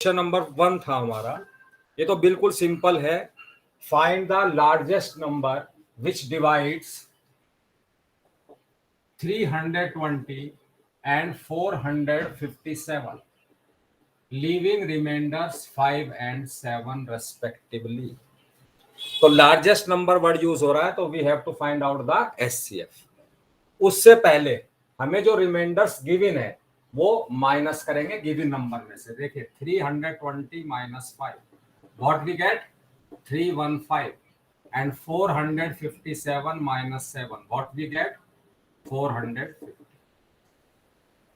Question number 1 था हमारा। ये तो बिल्कुल सिंपल है। Find the largest number which divides 320 and 457 leaving remainders 5 and 7 respectively. तो लार्जेस्ट नंबर वर्ड यूज हो रहा है, तो we have to find out the HCF. उससे पहले हमें जो रिमाइंडर्स गिवन है वो माइनस करेंगे गिवन नंबर में से। देखिए 320 minus 5, what we get 315 and 457 minus 7, what we get 450।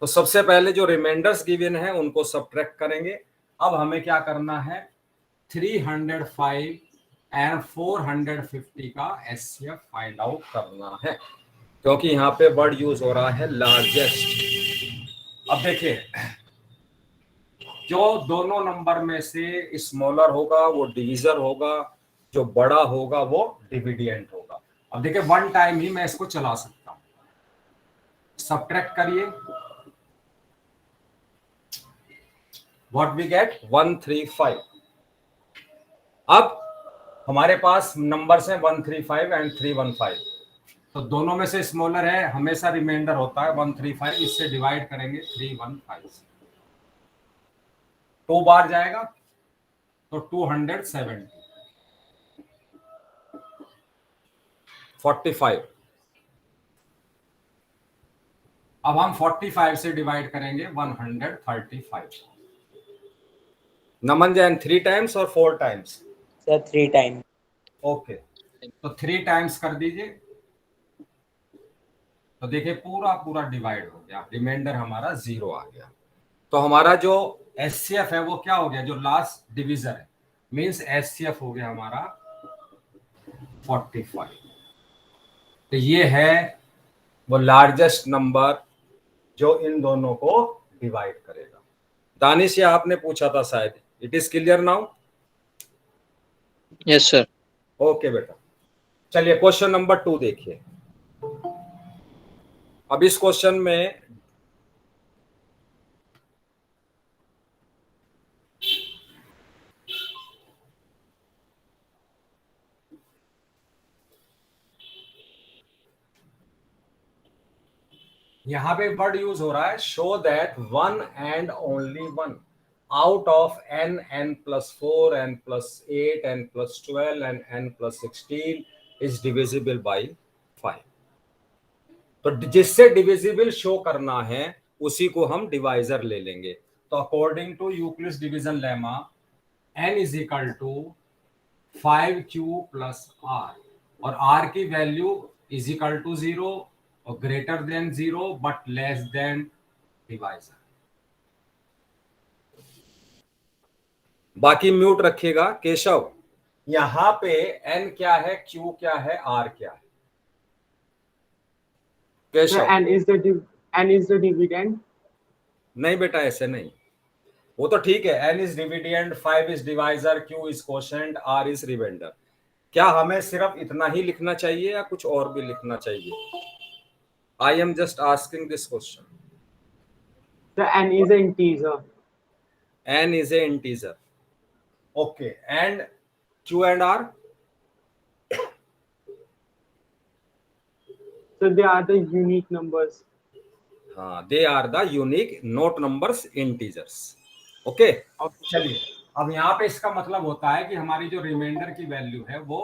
तो सबसे पहले जो रिमाइंडर्स गिवन है उनको सब्ट्रैक्ट करेंगे। अब हमें क्या करना है, 305 एंड 450 का एचसीएफ फाइंड आउट करना है, क्योंकि यहाँ पे वर्ड यूज हो रहा है लार्जेस्ट। अब देखिए, जो दोनों नंबर में से स्मॉलर होगा वो डिविजर होगा, जो बड़ा होगा वो डिविडेंड होगा। अब देखिए वन टाइम ही मैं इसको चला सकता हूं। सब्ट्रैक्ट करिए, व्हाट वी गेट 135। अब हमारे पास नंबर्स हैं 135 एंड 315, तो दोनों में से स्मॉलर है, हमेशा रिमाइंडर होता है 135। इससे डिवाइड करेंगे 315 से, 2 बार जाएगा तो 270, 45। अब हम 45 से डिवाइड करेंगे 135। नमन जैन 3 टाइम्स और 4 टाइम्स? Sir 3 time. ओके, तो 3 टाइम्स कर दीजिए, तो देखिए पूरा पूरा डिवाइड हो गया, रिमाइंडर हमारा 0 आ गया। तो हमारा जो एचसीएफ है वो क्या हो गया, जो लास्ट डिविजर है, मींस एचसीएफ हो गया हमारा 45। तो ये है वो लार्जेस्ट नंबर जो इन दोनों को डिवाइड करेगा। दानिश, ये आपने पूछा था शायद, it is clear now? Yes sir. Okay बेटा, चलिए क्वेश्चन नंबर 2 देखिए। अब इस क्वेश्चन में यहां पे वर्ड यूज हो रहा है show that one and only one out of n, n+4, n+8, n+12 and n+16 is divisible by 5। तो जिससे डिविजिबल शो करना है उसी को हम डिवाइजर ले लेंगे। तो according to Euclid's division lemma, n is equal to 5q plus r, और r की वैल्यू इज इक्वल टू 0 और greater than 0 but less than divisor. बाकी म्यूट रखिएगा। केशव, यहां पे n क्या है, q क्या है, r क्या है? Keshav, n is the dividend. नहीं बेटा, ऐसे नहीं, वो तो ठीक है, n is dividend, 5 is divisor, q is quotient, r is remainder. क्या हमें सिर्फ इतना ही लिखना चाहिए या कुछ और भी लिखना चाहिए? I am just asking this question. The n is an integer. n is a integer. Okay, and q and r? So they are the unique numbers. हाँ, they are the unique not numbers integers. Okay? चलिए, अब यहाँ पे इसका मतलब होता है कि हमारी जो रिमाइंडर की वैल्यू है वो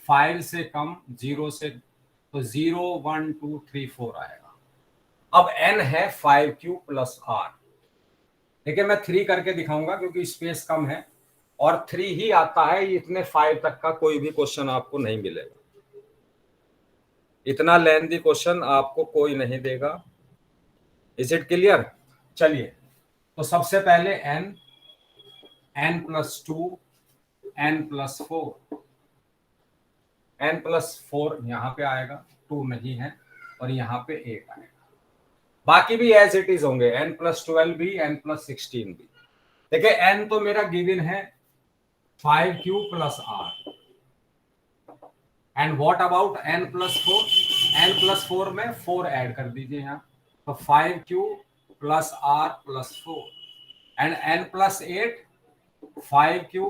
5 से कम, 0 से, तो 0, 1, 2, 3, 4 आएगा। अब n है 5q प्लस r। देखिए मैं 3 करके दिखाऊंगा क्योंकि स्पेस कम है, और 3 ही आता है, इतने 5 तक का कोई भी क्वेश्चन आपको नहीं मिलेगा। इतना लेंथी क्वेश्चन आपको कोई नहीं देगा। Is it clear? चलिए, तो सबसे पहले n, n+2, n+4, n+4 यहाँ पे आएगा, 2 नहीं है, और यहाँ पे 1 आएगा। बाकी भी एज इट इज होंगे, n+12 भी, n+16 भी। देखिए n तो मेरा गिवन है 5q plus r, and what about n+4? n+4 में 4 ऐड कर दीजिए यहाँ, तो 5q plus r plus 4 and n plus 8, 5q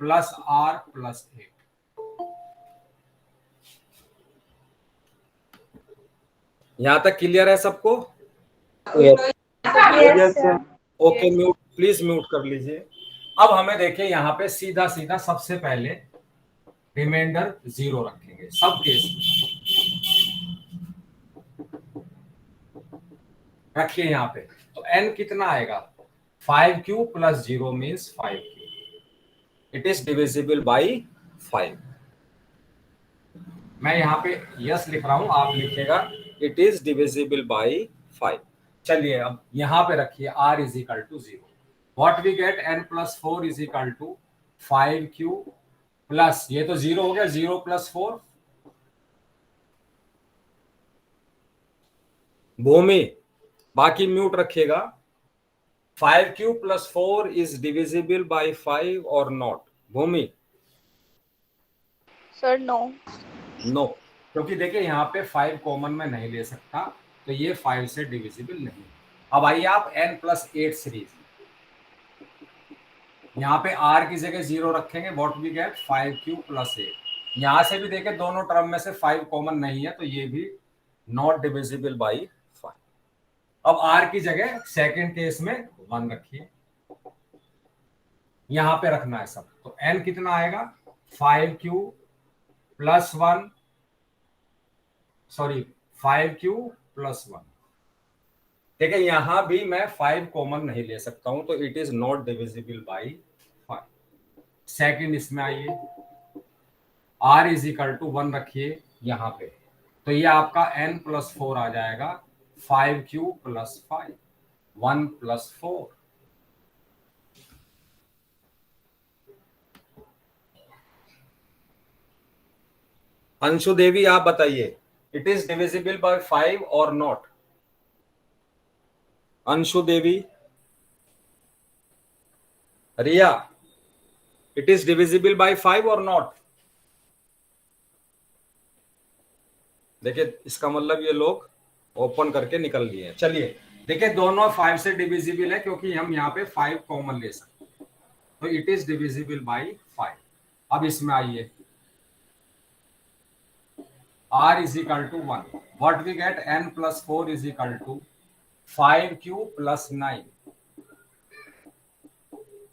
plus r plus 8. यहां तक क्लियर है सबको? Yes, sir. Okay, mute please, mute कर लीजिए। अब हमें देखिए यहाँ पे सीधा सीधा सबसे पहले रिमाइंडर 0 रखेंगे सब केस में। रखिए यहाँ पे, तो n कितना आएगा? 5q plus 0 means 5q। It is divisible by 5। मैं यहाँ पे यस लिख रहा हूं, आप लिखिएगा इट इज डिविजिबल बाई 5। चलिए अब यहाँ पे रखिए r is equal to 0। What we get? n plus 4 is equal to 5q plus, ये तो 0 हो गया, 0 प्लस 4। भूमि, बाकी म्यूट रखिएगा। 5q plus 4 is divisible by 5 और not? Bhumi? Sir no. No, क्योंकि देखिए यहाँ पे 5 कॉमन में नहीं ले सकता, तो ये 5 से डिविजिबल नहीं। अब आइए आप n प्लस 8 सीरीज, यहाँ पे r की जगह 0 रखेंगे। What we get? 5q plus 8। यहाँ से भी देखें दोनों टर्म में से 5 कॉमन नहीं है, तो ये भी नॉट डिविजिबल बाई 5। अब r की जगह सेकंड केस में 1 रखिए, यहां पे रखना है सब। तो n कितना आएगा? 5q plus 1, sorry 5q plus 1। ठीक है, यहां भी मैं 5 कॉमन नहीं ले सकता हूं, तो it is not divisible by 5। Second इसमें आइए, r इज इक्वल टू 1 रखिए यहां पे, तो ये आपका n प्लस 4 आ जाएगा। 5q plus 5, 1 plus 4। अंशु देवी आप बताइए, इट इज डिविजिबल बाय 5 और not? Anshu Devi, Riya, it is divisible by 5 और नॉट? देखिए इसका मतलब ये लोग ओपन करके निकल लिए हैं। चलिए देखिए, दोनों 5 से डिविजिबल है, क्योंकि हम यहाँ पे 5 कॉमन ले सकते हैं, तो इट इज डिविजिबल बाय 5। अब इसमें आइए, r is equal to 1. What we get? n plus 4 is equal to 5q plus 9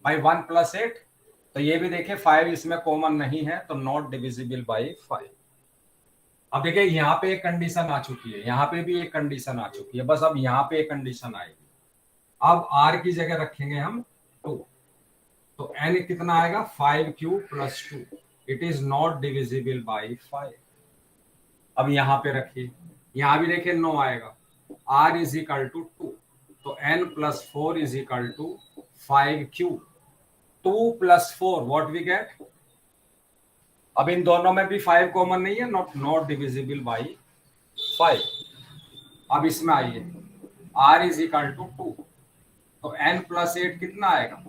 by 1 plus 8। तो ये भी देखिए 5 इसमें कॉमन नहीं है, तो नॉट डिविजिबल बाई 5। अब देखिए यहाँ पे एक कंडीशन आ चुकी है, यहाँ पे भी एक कंडीशन आ चुकी है, बस अब यहाँ पे एक कंडीशन आएगी। अब r की जगह रखेंगे हम 2, तो n कितना आएगा? 5q plus 2। It is not divisible by 5। अब यहाँ पे रखिए, यहाँ भी देखिए 9 आएगा। r इज इक्वल टू 2, तो n plus 4 is equal to 5q। 2 plus 4 what we get? अब इन दोनों में भी 5 कॉमन नहीं है, नॉट डिविजिबल बाई 5। अब इसमें आइए, r इज इक्वल टू 2, तो n प्लस 8 कितना आएगा?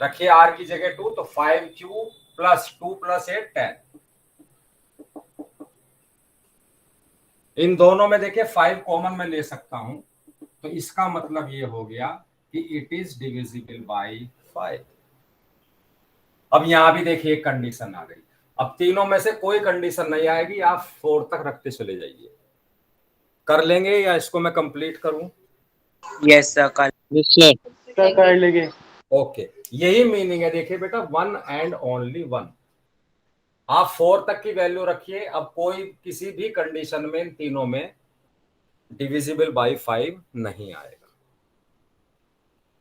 रखिए r की जगह 2, तो 5q प्लस 2 प्लस 8 10। इन दोनों में देखिए 5 कॉमन में ले सकता हूं, तो इसका मतलब ये हो गया कि इट इज डिविजिबल बाई 5। अब यहां भी देखिए एक कंडीशन आ गई। अब तीनों में से कोई कंडीशन नहीं आएगी, आप 4 तक रखते चले जाइए। कर लेंगे या इसको मैं कंप्लीट करूं? यस सर, कर लेंगे। ओके, यही मीनिंग है। देखिए बेटा, 1 एंड ओनली 1। आप 4 तक की वैल्यू रखिए, अब कोई किसी भी कंडीशन में इन तीनों में डिविजिबल बाई 5 नहीं आएगा।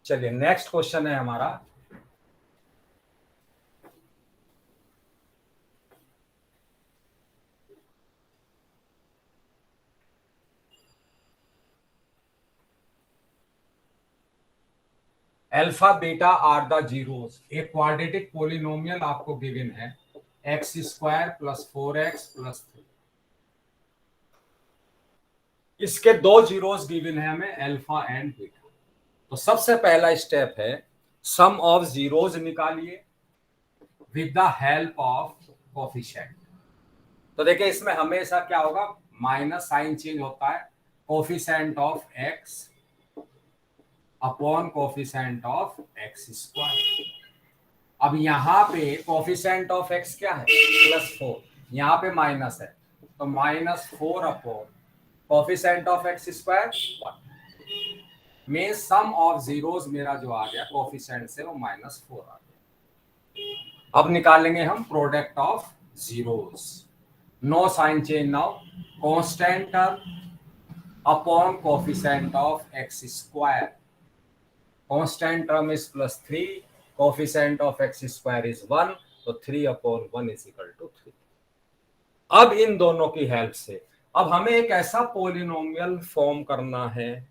चलिए नेक्स्ट क्वेश्चन है हमारा, alpha beta are the zeros. एक क्वाड्रेटिक पोलिनोमियल आपको गिवन है, x square plus 4x plus 3। इसके दो जीरोस गिवन है हमें, अल्फा एंड बीटा। तो सबसे पहला स्टेप है, सम ऑफ जीरोस निकालिए with the help of coefficient. तो देखिए इसमें हमेशा क्या होगा? माइनस साइन चेंज होता है। Coefficient of x upon coefficient of x square. अब यहाँ पे कोफिशिएंट ऑफ एक्स क्या है, +4, यहाँ पे माइनस है, तो -4 upon coefficient of x square 1 में सम ऑफ जीरोस मेरा जो आ गया कोफिशिएंट से वो -4 आ गया। अब निकालेंगे हम product of zeros. No sign change now, constant term upon coefficient of x square. Constant term is +3, coefficient of x square is 1, तो 3/1 इज इक्वल टू 3। अब इन दोनों की हेल्प से अब हमें एक ऐसा पॉलिनोमियल फॉर्म करना है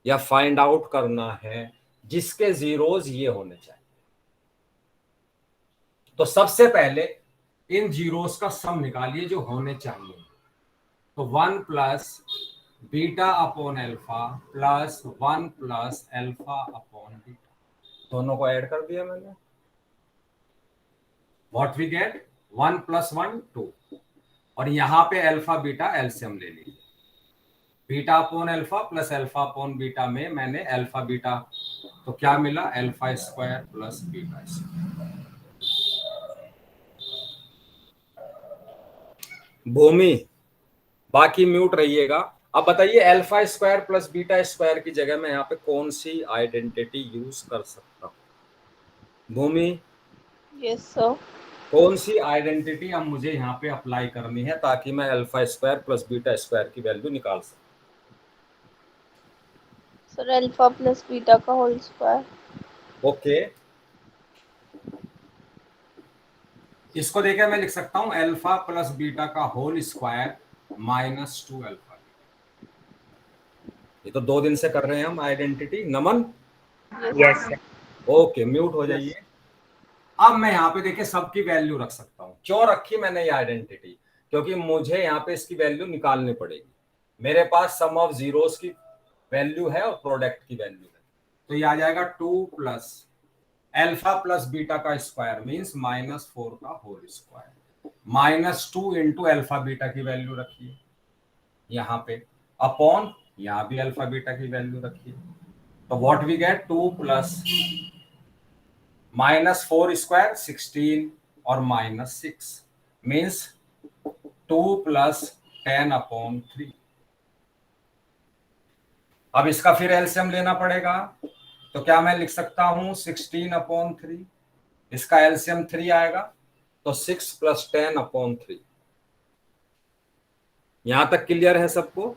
या फाइंड आउट करना है जिसके जीरोस ये होने चाहिए। तो सबसे पहले इन जीरोस का सम निकालिए जो होने चाहिए। तो 1 plus beta upon alpha plus 1 plus alpha upon beta, दोनों को ऐड कर दिया मैंने। व्हाट वी गेट, 1 + 1 2, और यहां पे अल्फा बीटा एलसीएम ले लीजिए। Beta upon alpha plus alpha upon beta में मैंने अल्फा बीटा, तो क्या मिला, alpha square plus beta square. Bhumi बाकी म्यूट रहिएगा। अब बताइए alpha square plus beta square की जगह मैं यहाँ पे कौन सी आइडेंटिटी यूज कर सकता हूँ? भूमि, यस सर। कौन सी आइडेंटिटी अब मुझे यहाँ पे अप्लाई करनी है ताकि मैं alpha square plus beta square की वैल्यू निकाल सकूं? सर अल्फा प्लस बीटा का होल स्क्वायर। ओके, इसको देखिए मैं लिख सकता हूं अल्फा प्लस बीटा का होल स्क्वायर -2 अल्फा। ये तो 2 दिन से कर रहे हैं हम आइडेंटिटी। नमन, Yes, sir. ओके, म्यूट हो जाइए। अब मैं यहाँ पे देखिए सबकी वैल्यू रख सकता हूँ। क्यों रखी मैंने ये आइडेंटिटी, क्योंकि मुझे यहाँ पे इसकी वैल्यू निकालनी पड़ेगी। मेरे पास सम ऑफ जीरोस की वैल्यू है और प्रोडक्ट की वैल्यू है, तो ये आ जाएगा 2 प्लस अल्फा प्लस बीटा का स्क्वायर मींस -4 का whole square, -2 into alpha beta की वैल्यू रखिए यहाँ पे, अपॉन यहाँ भी अल्फा बीटा की वैल्यू रखिए। तो what we get, 2 plus -4 square 16 और -6 मीन्स 2 प्लस 10/3। अब इसका फिर एलसीएम लेना पड़ेगा, तो क्या मैं लिख सकता हूं 16/3, इसका एलसीएम 3 आएगा, तो 6 + 10/3। यहां तक क्लियर है सबको?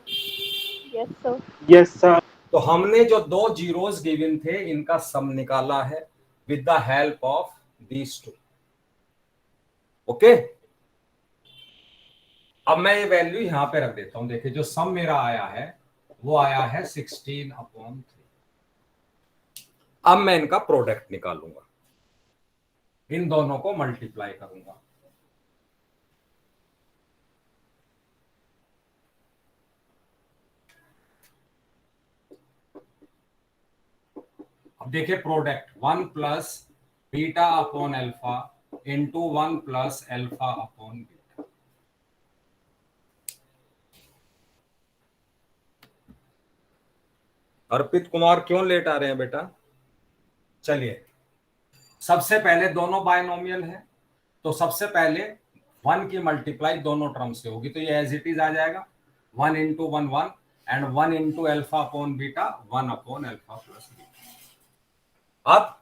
Yes sir. Yes sir. तो हमने जो 2 जीरोस गिवन थे इनका सम निकाला है with the help of these 2। Okay, अब मैं ये वैल्यू यहां पे रख देता हूं। देखिए जो सम मेरा आया है वो आया है 16/3। अब मैं इनका प्रोडक्ट निकालूंगा, इन दोनों को मल्टीप्लाई करूंगा। अब देखिए product 1 plus beta upon alpha into 1 plus alpha upon beta. Arpit Kumar क्यों लेट आ रहे हैं बेटा? चलिए, सबसे पहले दोनों बायनोमियल है, तो सबसे पहले 1 की मल्टीप्लाई दोनों टर्म से होगी, तो ये एज इट इज आ जाएगा 1 into 1 1 and 1 into alpha upon beta 1 upon alpha plus beta. अब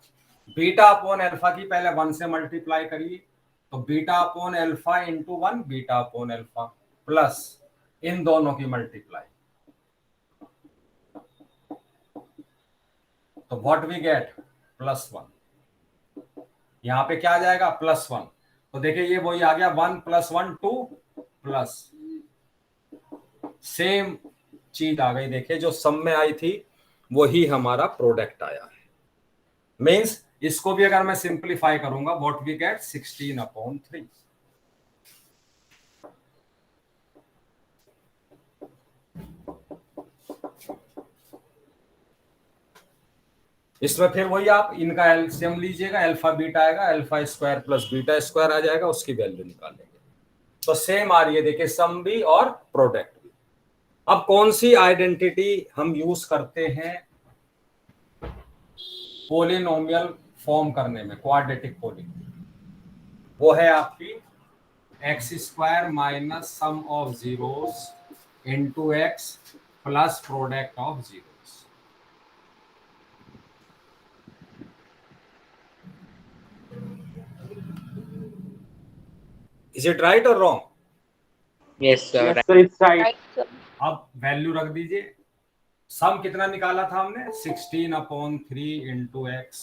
बीटा अपॉन अल्फा की पहले 1 से मल्टीप्लाई करिए, तो beta upon alpha into 1 beta upon alpha plus इन दोनों की मल्टीप्लाई, तो व्हाट वी गेट +1। यहां पे क्या आ जाएगा +1, तो देखिए ये वही आ गया 1 + 1 2 प्लस सेम चीज आ गई। देखिए जो सम में आई थी वही हमारा प्रोडक्ट आया है। मींस इसको भी अगर मैं सिंप्लीफाई करूंगा व्हाट वी गेट 16/3। इसमें फिर वही आप इनका एलसीएम लीजिएगा, अल्फा बीटा आएगा, alpha square plus beta square आ जाएगा, उसकी वैल्यू निकालेंगे। तो सेम आ रही है देखिए सम भी और प्रोडक्ट भी। अब कौन सी आइडेंटिटी हम यूज करते हैं पोलिनोमियल फॉर्म करने में, क्वाड्रेटिक पोलिनोमियल, वो है आपकी x square minus sum of zeros into x plus product of zeros. Is it right और wrong? Yes, sir. Yes, sir, it's right. Right, sir. अब वैल्यू रख दीजिए। सम कितना निकाला था हमने? 16/3 इंटू एक्स,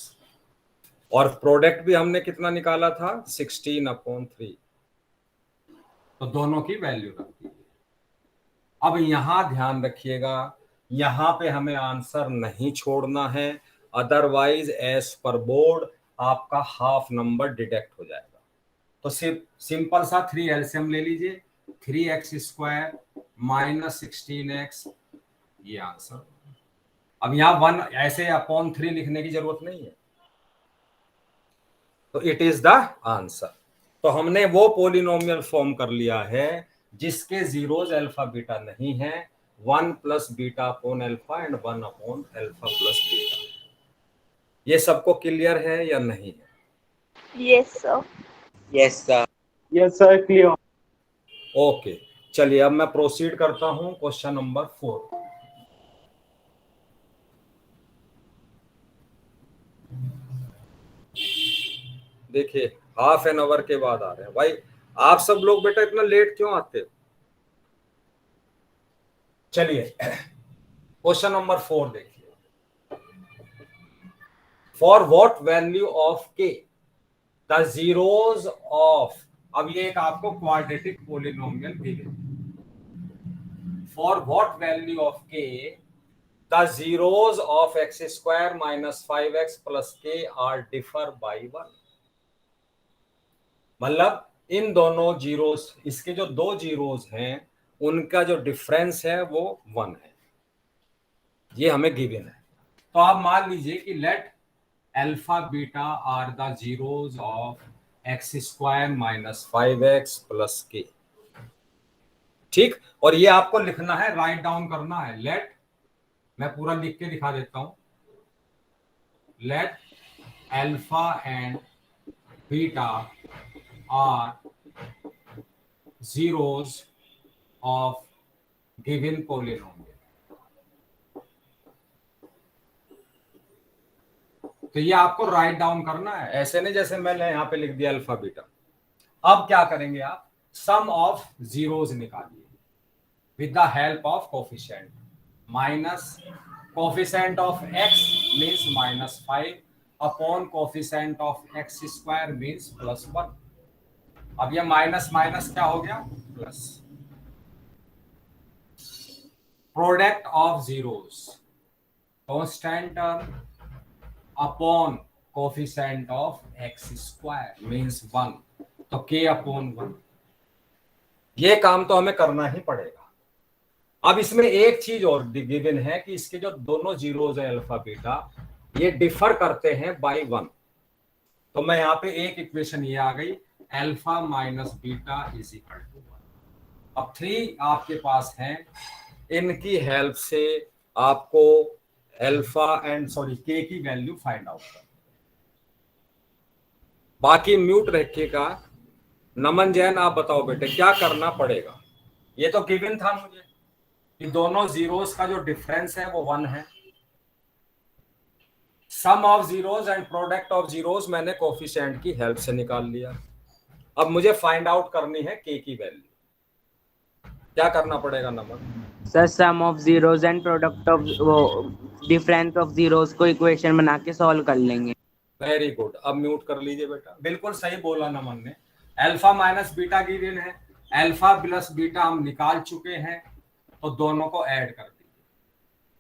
और प्रोडक्ट भी हमने कितना निकाला था? 16/3। तो दोनों की वैल्यू रख दीजिए। अब यहां ध्यान रखिएगा, यहां पे हमें आंसर नहीं छोड़ना है, अदरवाइज एज पर बोर्ड आपका हाफ नंबर डिडक्ट हो जाएगा। तो सिर्फ सिंपल सा 3 एलसीएम ले लीजिए, 3x² माइनस 16x, ये आंसर। अब यहां 1 ऐसे अपॉन 3 लिखने की जरूरत नहीं है, तो इट इज द आंसर। तो हमने वो पोलिनोमियल फॉर्म कर लिया है जिसके जीरोज अल्फा बीटा नहीं है, 1 plus beta upon alpha and 1 upon alpha plus beta. ये सबको क्लियर है या नहीं है? Yes, sir. Yes, sir. Yes, sir, clear. Okay, चलिए अब मैं प्रोसीड करता हूं क्वेश्चन नंबर 4। देखिए हाफ एन आवर के बाद आ रहे हैं भाई। आप सब लोग बेटा इतना लेट क्यों आते हो? चलिए क्वेश्चन नंबर 4 देखिए। For what value of k the zeros of, अब ये एक आपको quadratic polynomial given. For what value of k the zeros of x² minus 5x plus k are differ by 1। मतलब इन दोनों जीरोस, इसके जो दो जीरोस हैं उनका जो डिफरेंस है वो 1 है, ये हमें गिवन है। तो आप मान लीजिए कि let alpha beta are the zeros of x² minus 5x plus k. ठीक, और ये आपको लिखना है, राइट डाउन करना है। लेट, मैं पूरा लिख के दिखा देता हूं। Let alpha and beta are zeros of given polynomial। तो ये आपको राइट डाउन करना है, ऐसे नहीं जैसे मैंने यहां पे लिख दिया अल्फा बीटा। अब क्या करेंगे आप? सम ऑफ जीरोस निकालिए with the help of coefficient. Minus coefficient of x means -5 upon coefficient of x² means +1। अब ये माइनस माइनस क्या हो गया? Plus. Product of zeros, constant term upon coefficient of x² means 1, तो k अपॉन 1। ये काम तो हमें करना ही पड़ेगा। अब इसमें एक चीज और गिवन है कि इसके जो दोनों जीरोस है अल्फा बीटा, ये डिफर करते हैं बाई 1। तो मैं यहाँ पे एक इक्वेशन ये आ गई, alpha minus beta is equal to 1। अब 3 आपके पास हैं, इनकी हेल्प से आपको अल्फा एंड के की वैल्यू फाइंड आउट करना। बाकी म्यूट रखिएगा। नमन जैन आप बताओ बेटे क्या करना पड़ेगा? ये तो गिवन था मुझे कि दोनों जीरोस का जो डिफरेंस है वो 1 है। Sum of zeros and product of zeros मैंने कोफिशिएंट की हेल्प से निकाल लिया। अब मुझे फाइंड आउट करनी है के की वैल्यू। क्या करना पड़ेगा Naman? Sir sum of zeros and product of वो डिफरेंस ऑफ जीरोस को इक्वेशन बना के सॉल्व कर लेंगे। वेरी गुड, अब म्यूट कर लीजिए बेटा। बिल्कुल सही बोला नमन ने। अल्फा माइनस बीटा गिवन है, अल्फा प्लस बीटा हम निकाल चुके हैं, तो दोनों को ऐड कर दीजिए,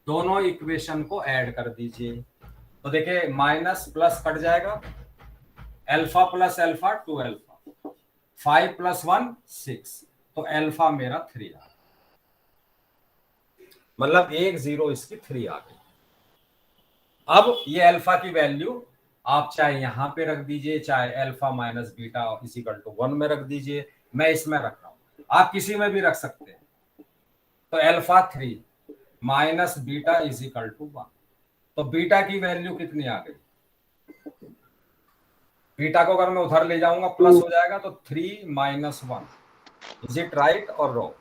दोनों इक्वेशन को ऐड कर दीजिए। तो देखिए माइनस प्लस कट जाएगा, अल्फा प्लस अल्फा 2 अल्फा, 5 + 1 6, तो अल्फा मेरा 3 आ गया। मतलब 1 0 इसकी 3 आ गई। अब ये अल्फा की वैल्यू आप चाहे यहां पे रख दीजिए, चाहे alpha minus beta is equal to 1 में रख दीजिए। मैं इसमें रख रहा हूं, आप किसी में भी रख सकते हैं। तो alpha 3 minus beta is equal to 1, तो बीटा की वैल्यू कितनी आ गई? बीटा को अगर मैं उधर ले जाऊंगा प्लस हो जाएगा, तो 3 माइनस 1। इज इट राइट और wrong?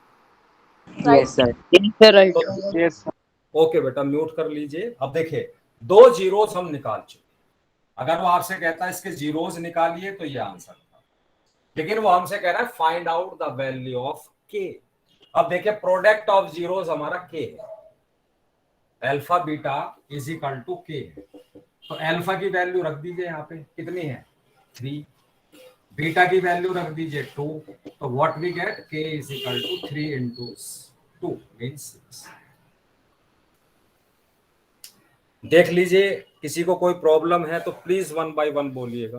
Yes, sir. Yes, sir, right. Yes, sir. Okay बेटा, म्यूट कर लीजिए। अब देखिए, 2 जीरोस हम निकाल चुके। अगर वो आपसे कहता है इसके जीरोस निकालिए तो ये आंसर था, लेकिन वो हमसे कह रहा है find out the value of k. अब देखिए, प्रोडक्ट ऑफ जीरोस हमारा के है, alpha beta is equal to k है। तो अल्फा की वैल्यू रख दीजिए यहाँ पे, कितनी है 3। बीटा की वैल्यू रख दीजिए 2। तो what we get, k is equal to 3 into 2 means 6। देख लीजिए, किसी को कोई प्रॉब्लम है तो प्लीज 1 बाय 1 बोलिएगा।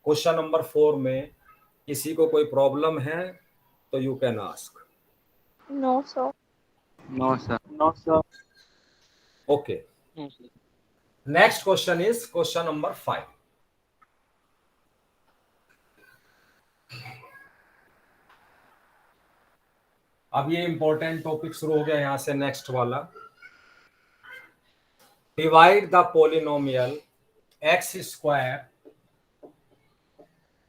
क्वेश्चन नंबर 4 में किसी को कोई प्रॉब्लम है तो you can ask. No, sir. No, sir. No, sir. Okay, next question is question number 5। अब ये इंपॉर्टेंट टॉपिक शुरू हो गया यहां से, नेक्स्ट वाला। Divide the polynomial x square,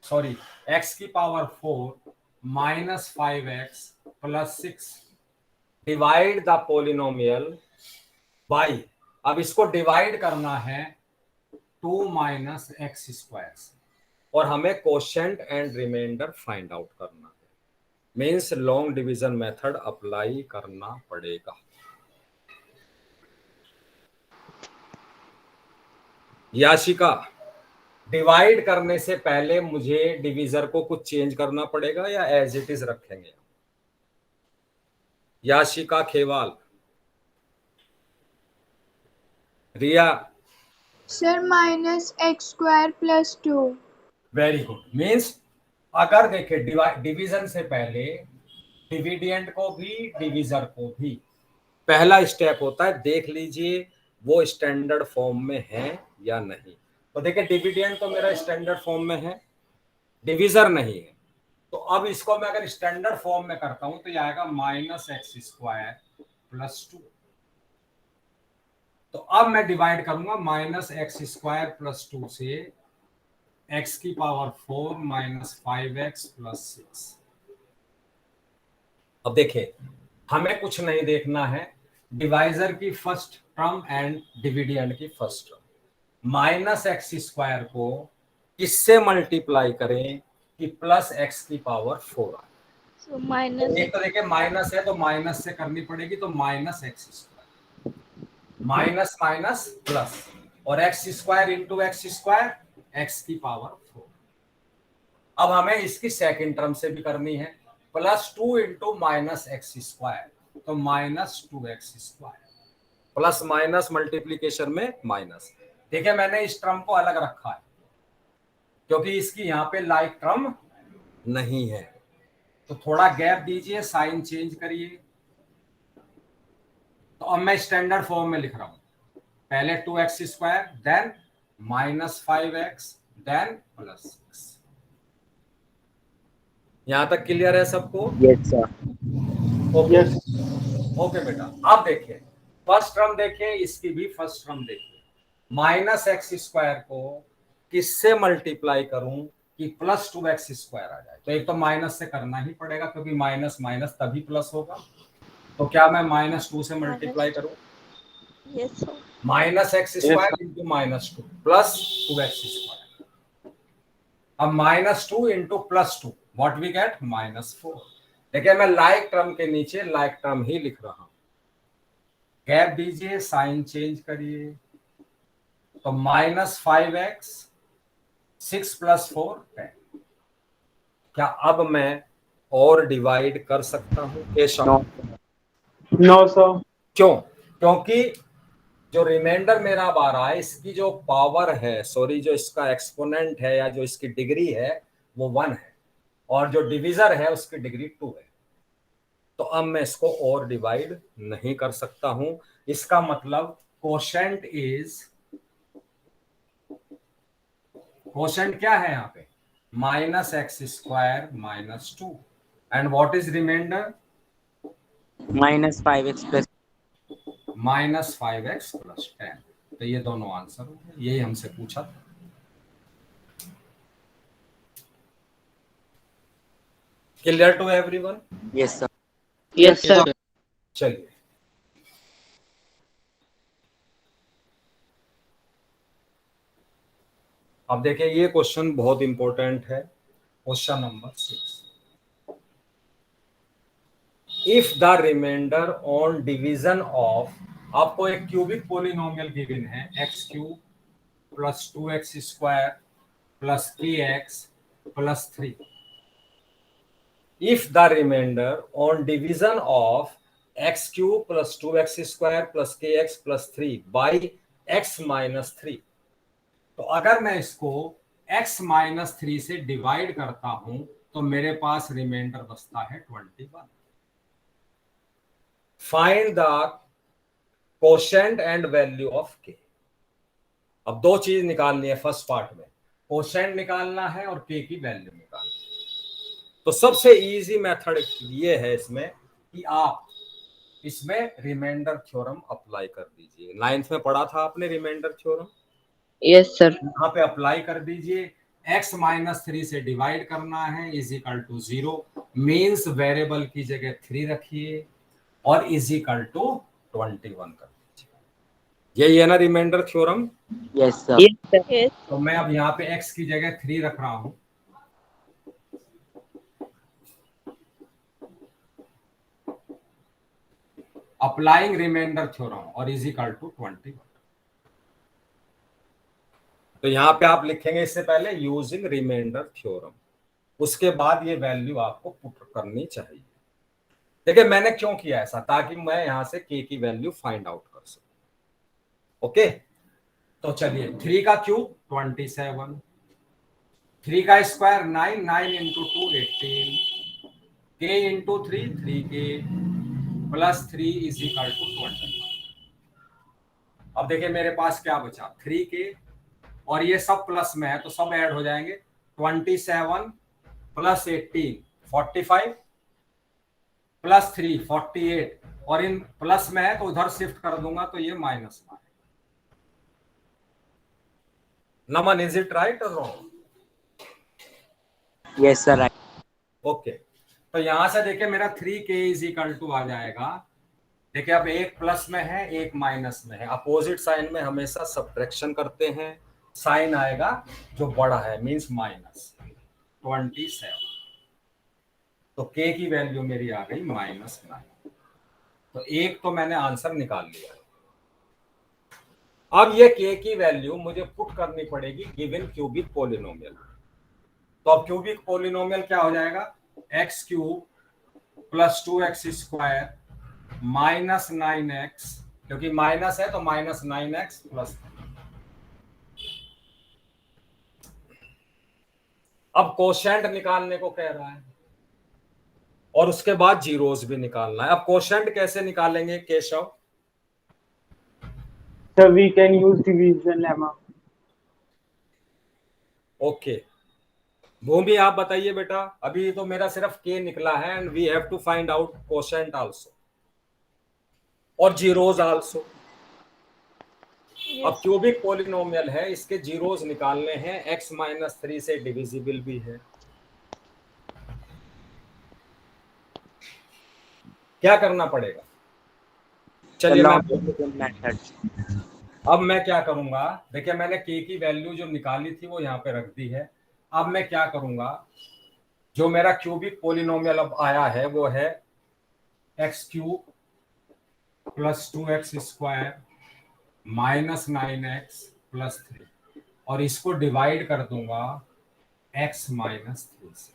sorry, x की power 4 minus 5x plus 6 divide the polynomial by, अब इसको डिवाइड करना है 2 माइनस एक्स स्क्वायर से, और हमें quotient and remainder find out करना है। Means long division method apply करना पड़ेगा। याशिका, डिवाइड करने से पहले मुझे डिवीजर को कुछ चेंज करना पड़ेगा या एज इट इज रखेंगे? Yashika Khewal, Riya, sir minus x square plus 2। Very good. Means अगर देखे डिवीजन से पहले डिविडेंड को भी डिवीजर को भी, पहला स्टेप होता है देख लीजिए वो स्टैंडर्ड फॉर्म में है या नहीं। तो देखिए, डिविडेंड तो मेरा स्टैंडर्ड फॉर्म में है, डिवीजर नहीं है। तो अब इसको मैं अगर स्टैंडर्ड फॉर्म में करता हूं तो ये आएगा माइनस एक्स स्क्वायर प्लस 2। तो अब मैं डिवाइड करूंगा माइनस एक्स स्क्वायर प्लस 2 से एक्स की पावर 4 माइनस 5x प्लस 6। अब देखिए, हमें कुछ नहीं देखना है, डिवाइजर की फर्स्ट टर्म एंड डिविडेंड की first term. Minus x square को किससे मल्टीप्लाई करें कि प्लस एक्स की पावर 4 आए? So minus. एक तो देखिए माइनस है तो माइनस से करनी पड़ेगी, तो minus x square, minus minus plus, और x square into x square, x की पावर 4। अब हमें इसकी सेकंड टर्म से भी करनी है, plus 2 into minus x square, तो minus 2x square, plus minus multiplication में माइनस। देखिए, मैंने इस टर्म को अलग रखा है क्योंकि इसकी यहाँ पे लाइक टर्म नहीं है, तो थोड़ा गैप दीजिए, साइन चेंज करिए। तो अब मैं स्टैंडर्ड फॉर्म में लिख रहा हूं, पहले 2x square, then minus 5x, then plus 6। यहां तक क्लियर है सबको? Yes, sir. Okay Yes. Okay बेटा। अब देखिए, फर्स्ट टर्म देखिए, इसकी भी फर्स्ट टर्म देखिए। माइनस एक्स स्क्वायर को किससे मल्टीप्लाई करूं कि प्लस 2x स्क्वायर आ जाए? तो एक तो माइनस से करना ही पड़ेगा क्योंकि माइनस माइनस तभी प्लस होगा। तो क्या मैं माइनस 2 से मल्टीप्लाई करूं? Yes, sir. Minus x square into minus 2 plus 2x square. अब minus 2 into plus 2, what we get? Minus 4। देखिए, मैं लाइक टर्म के नीचे लाइक टर्म ही लिख रहा हूं, गैप दीजिए, साइन चेंज करिए। तो माइनस 5x, 6 प्लस 4 10। क्या अब मैं और डिवाइड कर सकता हूं? No. No, sir. क्यों? क्योंकि जो रिमाइंडर मेरा अब आ रहा है, इसकी जो पावर है, सॉरी, जो इसका एक्सपोनेंट है या जो इसकी डिग्री है वो 1 है, और जो डिवीजर है उसकी डिग्री 2 है। तो अब मैं इसको और डिवाइड नहीं कर सकता हूं। इसका मतलब कोशेंट इज, कोशेंट क्या है यहाँ पे? Minus x square minus 2, and what is remainder? Minus 5x plus minus 5x plus 10। तो ये दोनों आंसर हो गए, यही हमसे पूछा था। Clear to everyone? Yes, sir. Yes, sir. चलिए, अब देखिए ये क्वेश्चन बहुत इंपॉर्टेंट है। Question number 6, if the remainder on division of, आपको एक क्यूबिक पोलिनोमियल गिवन है x cube plus 2x square plus kx plus 3। if the remainder on division of x cube plus 2x square plus kx plus 3 by x minus 3, तो अगर मैं इसको x minus 3 से divide करता हूं तो मेरे पास रिमाइंडर बचता है 21। Find the quotient and value of k। अब दो चीज निकालनी है फर्स्ट पार्ट में, कोशेंट निकालना है और k की वैल्यू निकालनी है। तो सबसे इजी मेथड ये है इसमें कि आप इसमें रिमाइंडर थ्योरम अप्लाई कर दीजिए। 9th में पढ़ा था आपने रिमाइंडर थ्योरम, Yes, sir. यहाँ पे अप्लाई कर दीजिए। x माइनस 3 से डिवाइड करना है is equal to 0, means variable की जगह 3 रखिए और इज इक्वल टू 21 कर दीजिए। यही है ना remainder theorem? Yes, sir. Yes, sir. Yes. तो मैं अब यहाँ पे x की जगह 3 रख रहा हूं। अप्लाइंग रिमाइंडर थ्योरम और इज इक्वल टू 21। तो यहां पे आप लिखेंगे इससे पहले यूजिंग रिमाइंडर थ्योरम, उसके बाद ये वैल्यू आपको पुट करनी चाहिए। देखिए मैंने क्यों किया ऐसा, ताकि मैं यहां से k की वैल्यू फाइंड आउट कर सकूं। ओके, तो चलिए 3 का क्यूब 27, 3 का square 9, 9 into 2 18, k into 3 3k plus 3 is equal to 21। अब देखिए मेरे पास क्या बचा, 3k और ये सब प्लस में है तो सब ऐड हो जाएंगे। 27 प्लस 18 45 प्लस 3 48, और इन प्लस में है तो उधर शिफ्ट कर दूंगा तो ये माइनस में। नमन, इज इट राइट और wrong? Yes, sir. Right. Okay, तो यहां से देखिए मेरा 3k इज इक्वल टू आ जाएगा। देखिए अब एक प्लस में है एक माइनस में है, अपोजिट साइन में हमेशा सब्ट्रैक्शन करते हैं, साइन आएगा जो बड़ा है मींस माइनस 27। तो k की वैल्यू मेरी आ गई -9। तो एक तो मैंने आंसर निकाल लिया। अब ये k की वैल्यू मुझे पुट करनी पड़ेगी गिवन क्यूबिक पोलिनोमियल। तो अब क्यूबिक पोलिनोमियल क्या हो जाएगा, x cube plus 2x square minus 9x, क्योंकि माइनस है तो माइनस 9x प्लस। अब कोशेंट निकालने को कह रहा है और उसके बाद जीरोस भी निकालना है। अब कोशेंट कैसे निकालेंगे Keshav? So we can use division lemma. Okay, Bhumi आप बताइए बेटा। अभी तो मेरा सिर्फ k निकला है and we have to find out quotient also और जीरोस आल्सो। अब क्यूबिक पोलिनोमियल है, इसके जीरोस निकालने हैं, x माइनस 3 से डिविजिबल भी है। क्या करना पड़ेगा? चलिए अब मैं क्या करूंगा, देखिए मैंने k की वैल्यू जो निकाली थी वो यहाँ पे रख दी है। अब मैं क्या करूंगा, जो मेरा क्यूबिक पोलिनोमियल अब आया है वो है x cube plus 2x square minus 9x plus 3, और इसको डिवाइड कर दूंगा x माइनस 3 से।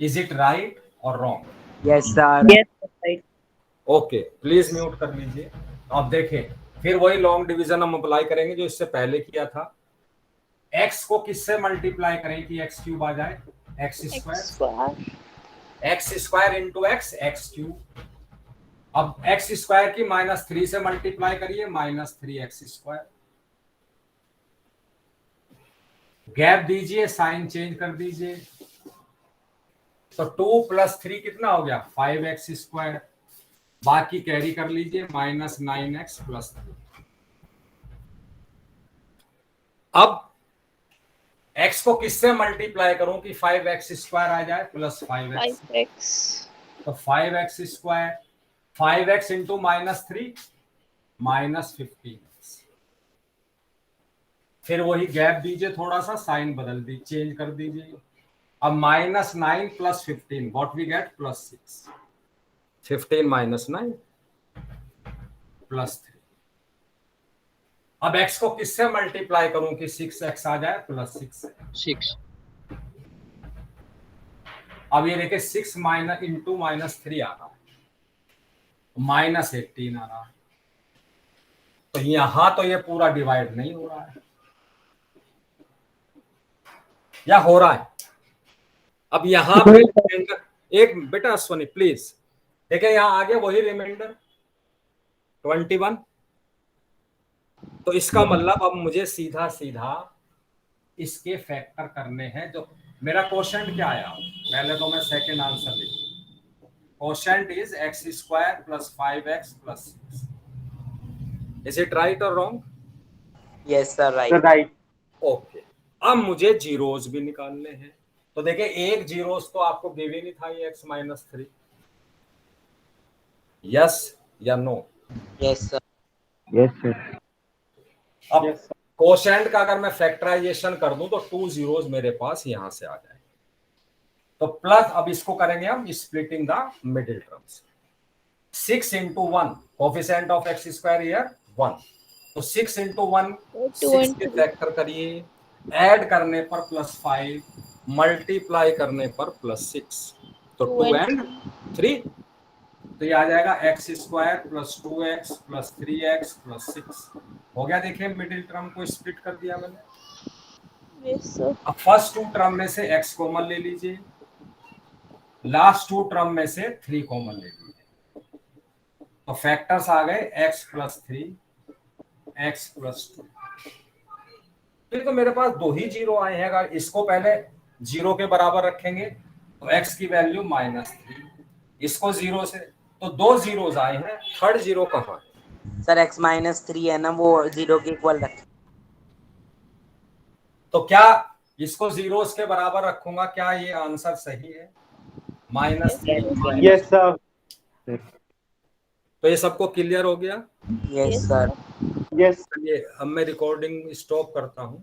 इज इट राइट और wrong? Yes, sir. Yes, sir. Right. Okay, please mute कर लीजिए। अब देखें फिर वही लॉन्ग डिवीजन हम अप्लाई करेंगे जो इससे पहले किया था। x को किससे मल्टीप्लाई करें कि x क्यूब आ जाए, x square into x cube. अब एक्स स्क्वायर की -3 से मल्टीप्लाई करिए -3x स्क्वायर। गैप दीजिए, साइन चेंज कर दीजिए। तो 2 + 3 कितना हो गया, 5x स्क्वायर। बाकी कैरी कर लीजिए -9x प्लस 3। अब x को किससे मल्टीप्लाई करूं कि 5x स्क्वायर आ जाए प्लस 5x, 5x. तो 5x square 5x into -3 -15x, फिर वही गैप दीजिए, थोड़ा सा साइन बदल दी, चेंज कर दीजिए। अब -9 + 15 व्हाट वी गेट +6, 15 - 9 +3। अब x को किससे मल्टीप्लाई करूं कि 6x आ जाए +6 से? 6. अब ये देखिए 6 इंटू -3 आ रहा है, -18 आ रहा है, तो यहां तो ये पूरा डिवाइड नहीं हो रहा है, या हो रहा है? अब यहां पे रिमाइंडर, एक बेटा अश्वनी प्लीज देखिए, यहां आगे वही रिमाइंडर 21, तो इसका मतलब अब मुझे सीधा सीधा इसके फैक्टर करने हैं। जो मेरा क्वेश्चन क्या आया, पहले तो मैं सेकंड आंसर लिखूं। Question is x² + 5x + 6। Is it right और wrong? Yes, sir. Right. Right. Okay, अब मुझे जीरोस भी निकालने हैं। तो देखिए एक जीरोस तो आपको गिव ही नहीं था, ये x-3। यस या no? Yes, sir. Yes, sir. अब Yes, sir. कोशेंट का अगर मैं फैक्टराइजेशन कर दूं तो 2 जीरोस मेरे पास यहां से आ जाए, तो प्लस, अब इसको करेंगे हम splitting the middle terms. 6 into 1 coefficient of x² here 1, तो 6 into 1 2 6 and के 3. फैक्टर करिए, ऐड करने पर +5, मल्टीप्लाई करने पर +6, तो 2 and 3, तो ये आ जाएगा x² + 2x + 3x + 6 हो गया। देखिए मिडिल टर्म को स्प्लिट कर दिया मैंने। Yes, sir. अब फर्स्ट 2 टर्म में से x कॉमन ले लीजिए, लास्ट 2 टर्म में से 3 कॉमन ले लीजिए, तो फैक्टर्स आ गए x + 3 x + 2। फिर तो मेरे पास 2 ही जीरो आए हैं। अगर इसको पहले 0 के बराबर रखेंगे तो x की वैल्यू -3, इसको 0 से, तो 2 जीरोस आए हैं, थर्ड जीरो कहाँ है? Sir, x-3 है ना, वो 0 के इक्वल रखें। तो क्या इसको जीरोस के बराबर रखूंगा, क्या ये आंसर सही है? -3। Yes, sir. तो ये सबको क्लियर हो गया? Yes, sir. Yes. ये अब मैं रिकॉर्डिंग स्टॉप करता हूं।